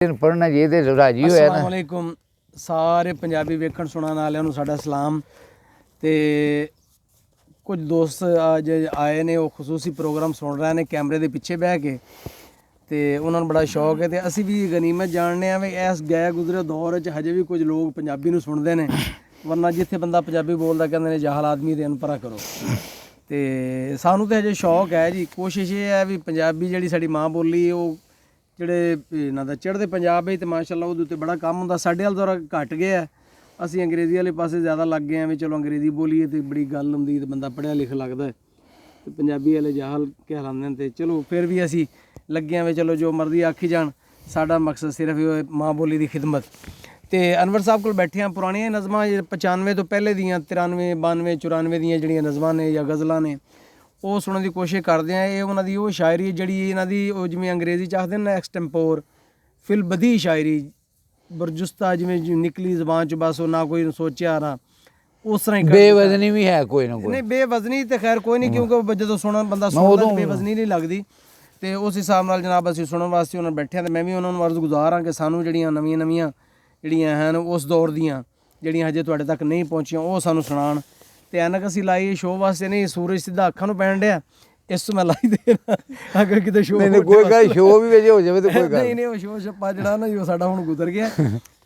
पढ़ना चाहिए तो राजी होया ना। अस्सलामुअलैकुम सारे पंजाबी वेखण सुनन वालिਆਂ ਨੂੰ ਸਾਡਾ ਸਲਾਮ। ਤੇ ਕੁਝ ਦੋਸਤ ਅੱਜ ਆਏ ਨੇ, ਉਹ ਖਸੂਸੀ ਪ੍ਰੋਗਰਾਮ ਸੁਣ ਰਹੇ ਨੇ ਕੈਮਰੇ ਦੇ ਪਿੱਛੇ ਬਹਿ ਕੇ, ਤੇ ਉਹਨਾਂ ਨੂੰ ਬੜਾ ਸ਼ੌਕ ਹੈ। ਤੇ ਅਸੀਂ ਵੀ ਗਨੀਮਤ ਜਾਣਦੇ ਹਾਂ ਵੀ ਇਸ ਗਏ ਗੁਜ਼ਰੇ ਦੌਰ 'ਚ ਹਜੇ ਵੀ ਕੁਝ ਲੋਕ ਪੰਜਾਬੀ ਨੂੰ ਸੁਣਦੇ ਨੇ, ਵਰਨਾ ਜਿੱਥੇ ਬੰਦਾ ਪੰਜਾਬੀ ਬੋਲਦਾ ਕਹਿੰਦੇ ਨੇ ਜਾਹਲ ਆਦਮੀ ਦੇ ਅਨਪਰਾ ਕਰੋ। ਤੇ ਸਾਨੂੰ ਤਾਂ ਹਜੇ ਸ਼ੌਕ ਹੈ ਜੀ। ਕੋਸ਼ਿਸ਼ ਇਹ ਹੈ ਵੀ ਪੰਜਾਬੀ ਜਿਹੜੀ ਸਾਡੀ ਮਾਂ ਬੋਲੀ ਉਹ ਜਿਹੜੇ ਇਹਨਾਂ ਦਾ ਚੜ੍ਹਦੇ ਪੰਜਾਬ ਵਿੱਚ, ਤੇ ਮਾਸ਼ਾਅੱਲਾ ਉਹਦੇ ਉੱਤੇ ਬੜਾ ਕੰਮ ਹੁੰਦਾ। ਸਾਡੇ ਵਾਲ ਦੌਰਾ ਘਟ ਗਿਆ, ਅਸੀਂ ਅੰਗਰੇਜ਼ੀ ਵਾਲੇ ਪਾਸੇ ਜ਼ਿਆਦਾ ਲੱਗ ਗਏ ਹਾਂ ਵੀ ਚਲੋ ਅੰਗਰੇਜ਼ੀ ਬੋਲੀਏ ਤੇ ਬੜੀ ਗੱਲ ਹੁੰਦੀ ਤੇ ਬੰਦਾ ਪੜ੍ਹਿਆ ਲਿਖ ਲੱਗਦਾ, ਤੇ ਪੰਜਾਬੀ ਵਾਲੇ ਜਾਹਲ ਕਹਿਲਾਉਂਦੇ ਨੇ। ਤੇ ਚਲੋ ਫਿਰ ਵੀ ਅਸੀਂ ਲੱਗੇ ਹਾਂ ਵੀ ਚਲੋ ਜੋ ਮਰਜ਼ੀ ਆਖੀ ਜਾਣ, ਸਾਡਾ ਮਕਸਦ ਸਿਰਫ ਇਹ ਮਾਂ ਬੋਲੀ ਦੀ ਖਿਦਮਤ। ਤੇ ਅਨਵਰ ਸਾਹਿਬ ਕੋਲ ਬੈਠੇ ਹਾਂ, ਪੁਰਾਣੀਆਂ ਨਜ਼ਮਾਂ 95 ਤੋਂ ਪਹਿਲੇ ਦੀਆਂ 93 92 94 ਦੀਆਂ ਜਿਹੜੀਆਂ ਨਜ਼ਮਾਂ ਨੇ ਜਾਂ ਗਜ਼ਲਾਂ ਨੇ ਉਹ ਸੁਣਨ ਦੀ ਕੋਸ਼ਿਸ਼ ਕਰਦੇ ਹਾਂ। ਇਹ ਉਹਨਾਂ ਦੀ ਉਹ ਸ਼ਾਇਰੀ ਜਿਹੜੀ ਇਹਨਾਂ ਦੀ ਉਹ ਜਿਵੇਂ ਅੰਗਰੇਜ਼ੀ 'ਚ ਆਖਦੇ ਨੇ ਨਾ ਐਕਸਟੈਂਪੋਰ ਫਿਲ ਬਦੀ ਸ਼ਾਇਰੀ, ਬਰਜੁਸਤਾ ਜਿਵੇਂ ਨਿਕਲੀ ਜ਼ਬਾਨ 'ਚ, ਬਸ ਉਹ ਨਾ ਕੋਈ ਸੋਚਿਆ ਨਾ ਉਸ ਤਰ੍ਹਾਂ ਹੀ ਬੇਵਜ਼ਨੀ ਵੀ ਹੈ ਕੋਈ ਨਾ ਕੋਈ। ਨਹੀਂ ਬੇਵਜ਼ਨੀ ਤੇ ਖੈਰ ਕੋਈ ਨਹੀਂ, ਕਿਉਂਕਿ ਜਦੋਂ ਸੁਣਨ ਬੰਦਾ ਸੁਣਦਾ ਬੇਵਜ਼ਨੀ ਨਹੀਂ ਲੱਗਦੀ। ਤੇ ਉਸ ਹਿਸਾਬ ਨਾਲ ਜਨਾਬ ਅਸੀਂ ਸੁਣਨ ਵਾਸਤੇ ਉਹਨਾਂ ਬੈਠੇ ਹਾਂ। ਤੇ ਮੈਂ ਵੀ ਉਹਨਾਂ ਨੂੰ ਅਰਜ਼ ਗੁਜ਼ਾਰ ਹਾਂ ਕਿ ਸਾਨੂੰ ਜਿਹੜੀਆਂ ਨਵੀਆਂ ਜਿਹੜੀਆਂ ਹਨ ਉਸ ਦੌਰ ਦੀਆਂ ਜਿਹੜੀਆਂ ਹਜੇ ਤੁਹਾਡੇ ਤੱਕ ਨਹੀਂ ਪਹੁੰਚੀਆਂ ਉਹ ਸਾਨੂੰ ਸੁਣਾਉਣ। ਤੇ ਐਨਕ ਅਸੀਂ ਲਾਈ ਸ਼ੋਅ ਵਾਸਤੇ ਨਹੀਂ, ਸੂਰਜ ਸਿੱਧਾ ਅੱਖਾਂ ਨੂੰ ਪੈਣ ਡਿਆ, ਇਸ ਤੋਂ ਮੈਂ ਲਾਈ ਦੇ ਅਗਰ ਕਿਤੇ ਸ਼ੋਅ ਨਹੀਂ ਕੋਈ ਗੱਲ ਸ਼ੋਅ ਵੀ ਵਿੱਚ ਹੋ ਜਾਵੇ ਤਾਂ ਕੋਈ ਗੱਲ ਨਹੀਂ ਉਹ ਸ਼ੋਅ ਛੱਪਾ ਜਿਹੜਾ ਨਾ ਉਹ ਸਾਡਾ ਹੁਣ ਗੁਜ਼ਰ ਗਿਆ।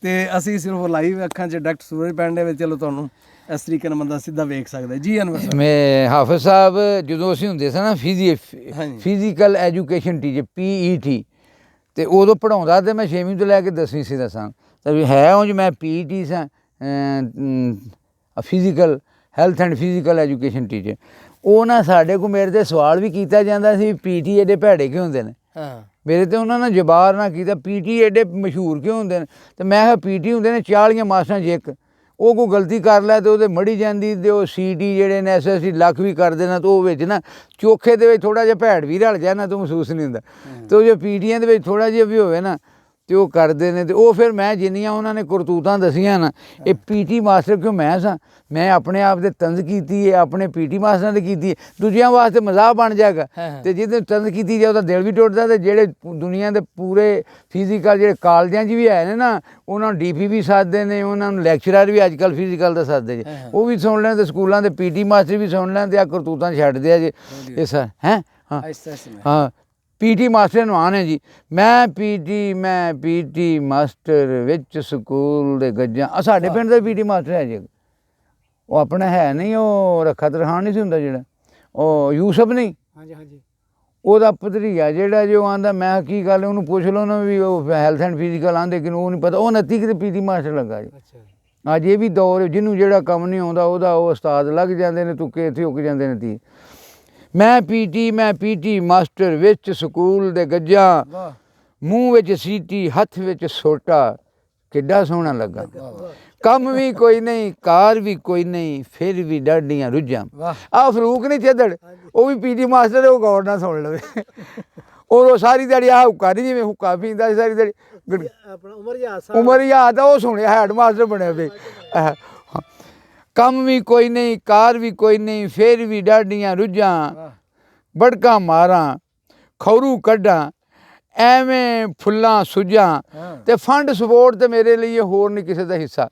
ਤੇ ਅਸੀਂ ਸਿਰਫ ਲਾਈਵ ਅੱਖਾਂ 'ਚ ਡਾਇਰੈਕਟ ਸੂਰਜ ਪੈਣ ਦੇ ਵਿੱਚ ਚਲੋ ਤੁਹਾਨੂੰ ਇਸ ਤਰੀਕੇ ਨਾਲ ਬੰਦਾ ਸਿੱਧਾ ਵੇਖ ਸਕਦਾ ਜੀ। ਅਨਵਰ ਸਾਹਿਬ ਮੈਂ ਹਾਫਿਜ਼ ਸਾਹਿਬ ਜਦੋਂ ਅਸੀਂ ਹੁੰਦੇ ਸੀ ਨਾ ਫਿਜ਼ੀਕਲ ਐਜੂਕੇਸ਼ਨ ਟੀਚਰ PET, ਤੇ ਉਦੋਂ ਪੜ੍ਹਾਉਂਦਾ ਤੇ ਮੈਂ 6ਵੀਂ ਤੋਂ ਲੈ ਕੇ 10ਵੀਂ ਸੀ ਦੱਸਾਂ ਤਾਂ ਵੀ ਹੈ ਉਂਝ ਮੈਂ PET ਸਾਂ, physical health and physical education teacher. ਉਹ ਨਾ ਸਾਡੇ ਕੋਲ ਮੇਰੇ 'ਤੇ ਸਵਾਲ ਵੀ ਕੀਤਾ ਜਾਂਦਾ ਸੀ PT ਐਡੇ ਭੈੜੇ ਕਿਉਂ ਹੁੰਦੇ ਨੇ। ਮੇਰੇ 'ਤੇ ਉਹਨਾਂ ਨੇ ਜਵਾਬ ਨਾ ਕੀਤਾ PT ਐਡੇ ਮਸ਼ਹੂਰ ਕਿਉਂ ਹੁੰਦੇ ਨੇ। ਤੇ ਮੈਂ ਕਿਹਾ PT ਹੁੰਦੇ ਨੇ 40 ਮਾਸਟਰਾਂ 'ਚ ਇੱਕ, ਉਹ ਕੋਈ ਗਲਤੀ ਕਰ ਲੈ ਤੇ ਉਹਦੇ ਮੜੀ ਜਾਂਦੀ, ਤੇ ਉਹ CD ਜਿਹੜੇ ਨੇ SSC ਲੱਖ ਵੀ ਕਰ ਦੇਣਾ, ਤਾਂ ਉਹ ਵਿੱਚ ਨਾ ਚੋਖੇ ਦੇ ਵਿੱਚ ਥੋੜ੍ਹਾ ਜਿਹਾ ਭੈੜ ਵੀ ਰਲ ਜਾਏ ਨਾ ਤਾਂ ਮਹਿਸੂਸ ਨਹੀਂ ਹੁੰਦਾ। ਤੇ ਉਹ ਜੋ PTਆਂ ਦੇ ਵਿੱਚ ਥੋੜ੍ਹਾ ਜਿਹਾ ਵੀ ਹੋਵੇ ਨਾ ਤੇ ਉਹ ਕਰਦੇ ਨੇ। ਤੇ ਉਹ ਫਿਰ ਮੈਂ ਜਿੰਨੀਆਂ ਉਹਨਾਂ ਨੇ ਕਰਤੂਤਾਂ ਦਸੀਆਂ ਨਾ, ਇਹ PT ਮਾਸਟਰ ਕਿਉਂ ਮੈਂ ਸਾਂ, ਮੈਂ ਆਪਣੇ ਆਪ ਦੇ ਤੰਜ਼ ਕੀਤੀ ਹੈ, ਆਪਣੇ PT ਮਾਸਟਰਾਂ ਦੇ ਕੀਤੀ ਹੈ, ਦੂਜਿਆਂ ਵਾਸਤੇ ਮਜ਼ਾਕ ਬਣ ਜਾਏਗਾ। ਤੇ ਜਿਹਦੇ ਤੰਜ਼ ਕੀਤੀ ਜਾਏ ਉਹਦਾ ਦਿਲ ਵੀ ਟੁੱਟਦਾ। ਤੇ ਜਿਹੜੇ ਦੁਨੀਆ ਦੇ ਪੂਰੇ ਫਿਜ਼ੀਕਲ ਜਿਹੜੇ ਕਾਲਜਾਂ 'ਚ ਵੀ ਹੈ ਨੇ ਨਾ, ਉਹਨਾਂ ਨੂੰ DP ਵੀ ਸੱਦਦੇ ਨੇ, ਉਹਨਾਂ ਨੂੰ ਲੈਕਚਰਰ ਵੀ ਅੱਜ ਕੱਲ੍ਹ ਫਿਜ਼ੀਕਲ ਦਾ ਸੱਦਦੇ ਜੇ, ਉਹ ਵੀ ਸੁਣ ਲੈਣ। ਤੇ ਸਕੂਲਾਂ ਦੇ PT ਮਾਸਟਰ ਵੀ ਸੁਣ ਲੈਣ ਤੇ ਆ ਕਰਤੂਤਾਂ ਛੱਡਦੇ ਆ ਜੇ ਇਹ ਸਰ ਹੈਂ। ਹਾਂ PT ਮਾਸਟਰ ਨੂੰ ਆਉਣ ਹੈ ਜੀ। ਮੈਂ PT ਮਾਸਟਰ ਵਿੱਚ ਸਕੂਲ ਦੇ ਗੱਜਾਂ। ਸਾਡੇ ਪਿੰਡ ਦਾ PT ਮਾਸਟਰ ਹੈ ਜੀ, ਉਹ ਆਪਣਾ ਹੈ ਨਹੀਂ, ਉਹ ਰੱਖਾ ਤਰਖਾਨ ਨਹੀਂ ਸੀ ਹੁੰਦਾ ਜਿਹੜਾ, ਉਹ ਯੂਸਫ ਨਹੀਂ, ਉਹਦਾ ਭਤਰੀਆ ਜਿਹੜਾ ਜੋ ਆਂਦਾ। ਮੈਂ ਕੀ ਗੱਲ ਉਹਨੂੰ ਪੁੱਛ ਲਓ ਨਾ ਵੀ ਉਹ ਹੈਲਥ ਐਂਡ ਫਿਜ਼ੀਕਲ ਆਂਦੇ ਕਿ ਉਹ ਨਹੀਂ ਪਤਾ। ਉਹ 29 ਕਿਤੇ PT ਮਾਸਟਰ ਲੱਗਾ ਜੀ। ਅੱਜ ਇਹ ਵੀ ਦੌਰ ਜਿਹਨੂੰ ਜਿਹੜਾ ਕੰਮ ਨਹੀਂ ਆਉਂਦਾ ਉਹਦਾ ਉਹ ਉਸਤਾਦ ਲੱਗ ਜਾਂਦੇ ਨੇ, ਤੁੱਕੇ ਇੱਥੇ ਉੱਕ ਜਾਂਦੇ ਨੇ। ਤੀ ਮੈਂ PT ਮਾਸਟਰ ਵਿੱਚ ਸਕੂਲ ਦੇ ਗੱਜਾਂ, ਮੂੰਹ ਵਿੱਚ ਸੀਟੀ ਹੱਥ ਵਿੱਚ ਸੋਟਾ, ਕਿੱਡਾ ਸੋਹਣਾ ਲੱਗਾ। ਕੰਮ ਵੀ ਕੋਈ ਨਹੀਂ ਕਾਰ ਵੀ ਕੋਈ ਨਹੀਂ, ਫਿਰ ਵੀ ਡਾਢੀਆਂ ਰੁੱਝਾਂ। ਆਹ ਫਰੂਕ ਨਹੀਂ ਚੱਦੜ, ਉਹ ਵੀ PT ਮਾਸਟਰ, ਉਹ ਗੌਰ ਨਾਲ ਸੁਣ ਲਵੇ। ਉਹ ਸਾਰੀ ਦਿਹਾੜੀ ਆਹ ਹੁੱਕਾ ਨਹੀਂ, ਜਿਵੇਂ ਹੁੱਕਾ ਪੀਂਦਾ ਸੀ ਸਾਰੀ ਦਿਹਾੜੀ, ਉਮਰ ਯਾਦ ਆ, ਉਹ ਸੁਣਿਆ ਹੈਡ ਮਾਸਟਰ ਬਣਿਆ ਪਏ। ਕੰਮ ਵੀ ਕੋਈ ਨਹੀਂ ਕਾਰ ਵੀ ਕੋਈ ਨਹੀਂ, ਫਿਰ ਵੀ ਡਾਢੀਆਂ ਰੁੱਝਾਂ, ਬੜਕਾਂ ਮਾਰਾਂ ਖੌਰੂ ਕੱਢਾਂ, ਐਵੇਂ ਫੁੱਲਾਂ ਸੁੱਜਾਂ। ਤੇ ਫੰਡ ਸਪੋਰਟ ਤੇ ਮੇਰੇ ਲਈ ਹੋਰ ਨਹੀਂ ਕਿਸੇ ਦਾ ਹਿੱਸਾ,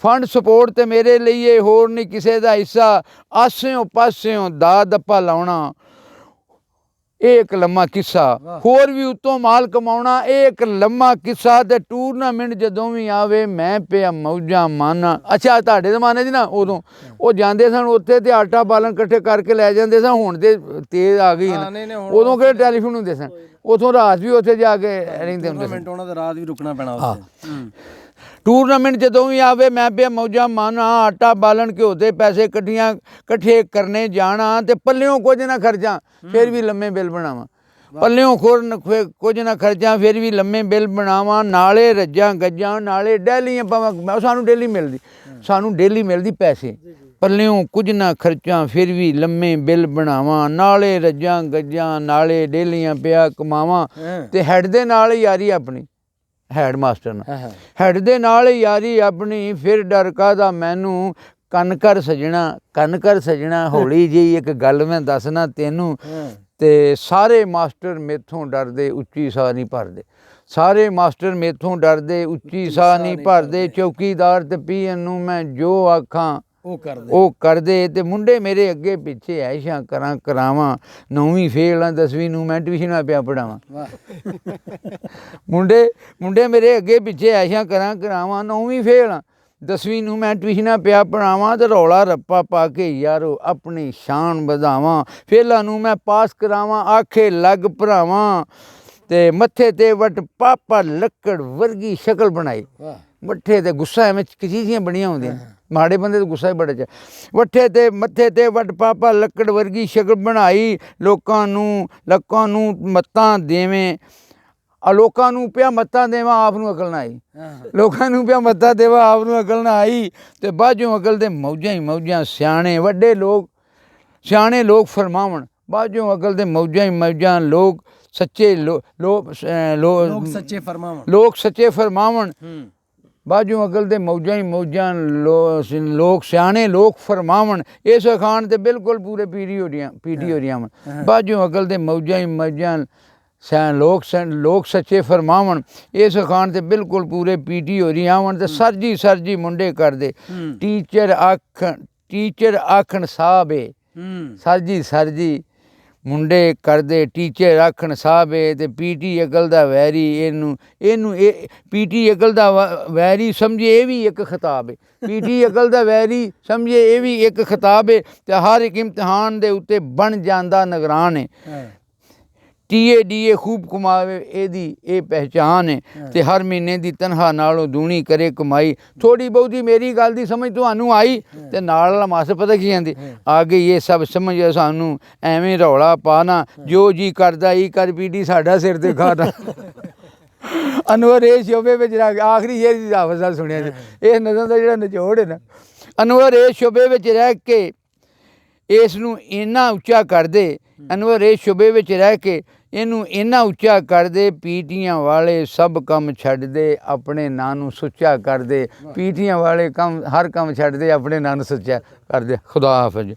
ਫੰਡ ਸਪੋਰਟ ਤੇ ਮੇਰੇ ਲਈ ਹੋਰ ਨਹੀਂ ਕਿਸੇ ਦਾ ਹਿੱਸਾ। ਆਸਿਓਂ ਪਾਸਿਓਂ ਦਾ ਦੱਪਾ ਲਾਉਣਾ, ਇਹ ਇੱਕ ਲੰਮਾ ਕਿੱਸਾ, ਹੋਰ ਵੀ ਉੱਤੋਂ ਮਾਲ ਕਮਾਉਣਾ, ਇਹ ਇੱਕ ਲੰਮਾ ਕਿੱਸਾ। ਤੇ ਟੂਰਨਾਮੈਂਟ ਜਦੋਂ ਵੀ ਆਵੇ ਮੈਂ ਪਿਆ ਮੌਜਾਂ ਮਾਨਾ। ਅੱਛਾ ਤੁਹਾਡੇ ਜ਼ਮਾਨੇ 'ਚ ਨਾ ਉਦੋਂ ਉਹ ਜਾਂਦੇ ਸਨ ਉੱਥੇ ਤੇ ਆਟਾ ਬਾਲਣ ਇਕੱਠੇ ਕਰਕੇ ਲੈ ਜਾਂਦੇ ਸਨ। ਹੁਣ ਤੇ ਤੇਜ਼ ਆ ਗਈ ਨਾ, ਉਦੋਂ ਕਿਹੜੇ ਟੈਲੀਫੋਨ ਹੁੰਦੇ ਸਨ, ਉੱਥੋਂ ਰਾਤ ਵੀ ਉੱਥੇ ਜਾ ਕੇ ਰਹਿੰਦੇ ਹੁੰਦੇ ਸਨ। ਉਹਨਾਂ ਦਾ ਰਾਤ ਵੀ ਰੁਕਣਾ ਪੈਣਾ। ਟੂਰਨਾਮੈਂਟ ਜਦੋਂ ਵੀ ਆਵੇ ਮੈਂ ਪਿਆ ਮੌਜਾਂ ਮਾਨਾ, ਆਟਾ ਬਾਲਣ ਘਿਓ ਦੇ ਪੈਸੇ ਇਕੱਠੇ ਕਰਨੇ ਜਾਣਾ। ਤੇ ਪੱਲਿਓਂ ਕੁਝ ਨਾ ਖਰਚਾਂ ਫਿਰ ਵੀ ਲੰਮੇ ਬਿੱਲ ਬਣਾਵਾਂ, ਪੱਲਿਓਂ ਕੁਝ ਨਾ ਖਰਚਾਂ ਫਿਰ ਵੀ ਲੰਮੇ ਬਿੱਲ ਬਣਾਵਾਂ। ਨਾਲੇ ਰੱਜਾਂ ਗੱਜਾਂ ਨਾਲੇ ਡੇਲੀਆਂ ਪਾਵਾਂ, ਸਾਨੂੰ ਡੇਲੀ ਮਿਲਦੀ ਪੈਸੇ। ਪੱਲਿਓਂ ਕੁਝ ਨਾ ਖਰਚਾਂ ਫਿਰ ਵੀ ਲੰਮੇ ਬਿੱਲ ਬਣਾਵਾਂ, ਨਾਲੇ ਰੱਜਾਂ ਗੱਜਾਂ ਨਾਲੇ ਡੇਲੀਆਂ ਪਿਆ ਕਮਾਵਾਂ। ਤੇ ਹੈਡ ਦੇ ਨਾਲ ਯਾਰੀ ਆਪਣੀ, ਹੈਡ ਮਾਸਟਰ ਨਾਲ, ਹੈਡ ਦੇ ਨਾਲ ਯਾਰੀ ਆਪਣੀ, ਫਿਰ ਡਰ ਕਾਹਦਾ ਮੈਨੂੰ, ਕੰਨ ਕਰ ਸਜਣਾ ਹੌਲੀ ਜਿਹੀ ਇੱਕ ਗੱਲ ਮੈਂ ਦੱਸਣਾ ਤੈਨੂੰ। ਤੇ ਸਾਰੇ ਮਾਸਟਰ ਮੇਥੋਂ ਡਰਦੇ, ਉੱਚੀ ਸਾਹ ਨਹੀਂ ਭਰਦੇ। ਸਾਰੇ ਮਾਸਟਰ ਮੇਥੋਂ ਡਰਦੇ, ਉੱਚੀ ਸਾਹ ਨਹੀਂ ਭਰਦੇ, ਚੌਕੀਦਾਰ ਤੇ ਪੀਐਨ ਨੂੰ ਮੈਂ ਜੋ ਆਖਾਂ ਉਹ ਕਰਦੇ। ਤੇ ਮੁੰਡੇ ਮੇਰੇ ਅੱਗੇ ਪਿੱਛੇ ਐਸ਼ਾਂ ਕਰਾਵਾਂ, 9ਵੀਂ ਫੇਲ ਆ 10ਵੀਂ ਨੂੰ ਮੈਂ ਟਿਊਸ਼ਨਾਂ ਪਿਆ ਪੜਾਵਾਂ। ਮੁੰਡੇ ਮੇਰੇ ਅੱਗੇ ਪਿੱਛੇ ਐਸ਼ਾਂ ਕਰਾਵਾਂ, 9ਵੀਂ ਫੇਲ ਆ 10ਵੀਂ ਨੂੰ ਮੈਂ ਟਿਊਸ਼ਨਾਂ ਪਿਆ ਪੜਾਵਾਂ। ਤੇ ਰੌਲਾ ਰੱਪਾ ਪਾ ਕੇ ਯਾਰੋ ਆਪਣੀ ਸ਼ਾਨ ਵਧਾਵਾਂ, ਫੇਲਾਂ ਨੂੰ ਮੈਂ ਪਾਸ ਕਰਾਵਾਂ, ਆਖੇ ਲੱਗ ਭਰਾਵਾਂ। ਤੇ ਮੱਥੇ ਤੇ ਵਟ ਪਾਪਾ ਲੱਕੜ ਵਰਗੀ ਸ਼ਕਲ ਬਣਾਈ। ਮੱਥੇ ਤੇ ਗੁੱਸਾ ਐਵੇਂ ਚੀਜ਼ਾਂ ਬਣੀਆਂ ਹੁੰਦੀਆਂ, ਮਾੜੇ ਬੰਦੇ ਤੇ ਗੁੱਸਾ ਹੀ ਬੜਾ ਚ। ਮੱਥੇ ਤੇ ਵਟ ਪਾਪਾ ਲੱਕੜ ਵਰਗੀ ਸ਼ਕਲ ਬਣਾਈ, ਲੋਕਾਂ ਨੂੰ ਮੱਤਾਂ ਦੇਵੇਂ, ਲੋਕਾਂ ਨੂੰ ਪਿਆ ਮੱਤਾਂ ਦੇਵਾਂ ਆਪ ਨੂੰ ਅਕਲ ਨਾ ਆਈ। ਲੋਕਾਂ ਨੂੰ ਪਿਆ ਮੱਤਾਂ ਦੇਵਾਂ ਆਪ ਨੂੰ ਅਕਲ ਨਾ ਆਈ। ਤੇ ਬਾਝੋਂ ਅਕਲ ਦੇ ਮੌਜਾਂ ਹੀ ਮੌਜਾਂ, ਸਿਆਣੇ ਲੋਕ ਫਰਮਾਵਣ, ਬਾਝੋਂ ਅਕਲ ਦੇ ਮੌਜਾਂ ਹੀ ਮੌਜਾਂ, ਲੋਕ ਸੱਚੇ ਫਰਮਾਵਣ। ਬਾਝੋਂ ਅਕਲ ਦੇ ਮੌਜਾਂ ਹੀ ਮੌਜਾਂ, ਲੋਕ ਸਿਆਣੇ ਲੋਕ ਫਰਮਾਵਣ। ਇਸ ਅਖਾਣ ਤੇ ਬਿਲਕੁਲ ਪੂਰੇ ਪੀਟੀ ਹੋ ਰਹੀਆਂ ਵਾ। ਬਾਝੋਂ ਅਕਲ ਦੇ ਮੌਜਾਂ ਹੀ ਮੌਜਾਂ, ਲੋਕ ਸੱਚੇ ਫਰਮਾਵਣ। ਇਸ ਅਖਾਣ ਤੇ ਬਿਲਕੁਲ ਪੂਰੇ ਪੀਟੀ ਹੋ ਰਹੀਆਂ ਵਾ। ਤੇ ਸਰਜੀ ਮੁੰਡੇ ਕਰਦੇ, ਟੀਚਰ ਆਖਣ ਸਾਹਿਬ ਏ। ਸਰਜੀ ਮੁੰਡੇ ਕਰਦੇ, ਟੀਚਰ ਆਖਣ ਸਾਹਿਬ ਏ। ਤੇ ਪੀਟੀ ਅਕਲ ਦਾ ਵੈਰੀ, ਇਹਨੂੰ ਪੀਟੀ ਅਕਲ ਦਾ ਵੈਰੀ ਸਮਝੇ ਇਹ ਵੀ ਇੱਕ ਖਿਤਾਬ ਏ। ਪੀਟੀ ਅਕਲ ਦਾ ਵੈਰੀ ਸਮਝੇ ਇਹ ਵੀ ਇੱਕ ਖਿਤਾਬ ਏ। ਤੇ ਹਰ ਇੱਕ ਇਮਤਿਹਾਨ ਦੇ ਉੱਤੇ ਬਣ ਜਾਂਦਾ ਨਿਗਰਾਨ ਏ। TADA ਖੂਬ ਕਮਾਵੇ ਇਹਦੀ ਇਹ ਪਹਿਚਾਨ ਹੈ। ਤੇ ਹਰ ਮਹੀਨੇ ਦੀ ਤਨਖਾਹ ਨਾਲੋਂ ਦੂਣੀ ਕਰੇ ਕਮਾਈ। ਥੋੜ੍ਹੀ ਬਹੁਤੀ ਮੇਰੀ ਗੱਲ ਦੀ ਸਮਝ ਤੁਹਾਨੂੰ ਆਈ। ਤੇ ਨਾਲ ਵਾਲਾ ਮਾਸਟਰ ਪਤਾ ਕੀ ਕਹਿੰਦੇ, ਆ ਗਈ ਇਹ ਸਭ ਸਮਝ ਸਾਨੂੰ, ਐਵੇਂ ਰੌਲਾ ਪਾਣਾ, ਜੋ ਜੀ ਕਰਦਾ ਹੀ ਕਰ, ਪੀਟੀ ਸਾਡਾ ਸਿਰ ਤੇ ਖਾਣਾ। ਅਨਵਰ ਇਹ ਸ਼ੋਬੇ ਵਿੱਚ ਰਹਿ ਕੇ, ਆਖਰੀ ਸ਼ੇਰ ਦੀ ਹਾਫਿਜ਼ ਸਾਹਿਬ ਸੁਣਿਆ ਜੀ, ਇਹ ਨਜ਼ਮ ਦਾ ਜਿਹੜਾ ਨਿਚੋੜ ਹੈ ਨਾ, ਅਨਵਰ ਇਹ ਸ਼ੋਬੇ ਵਿੱਚ ਰਹਿ ਕੇ ਇਸ ਨੂੰ ਇੰਨਾ ਉੱਚਾ ਕਰਦੇ, ਅਨਵਰ ਇਹ ਸ਼ੋਬੇ ਵਿੱਚ ਰਹਿ ਕੇ ਇਹਨੂੰ ਇੰਨਾ ਉੱਚਾ ਕਰਦੇ, ਪੀਟੀਆਂ ਵਾਲੇ ਸਭ ਕੰਮ ਛੱਡਦੇ, ਆਪਣੇ ਨਾਂ ਨੂੰ ਸੁੱਚਾ ਕਰਦੇ। ਪੀਟੀਆਂ ਵਾਲੇ ਹਰ ਕੰਮ ਛੱਡਦੇ, ਆਪਣੇ ਨਾਂ ਨੂੰ ਸੁੱਚਾ ਕਰਦੇ। ਖੁਦਾ ਹਾਫਿਜ਼।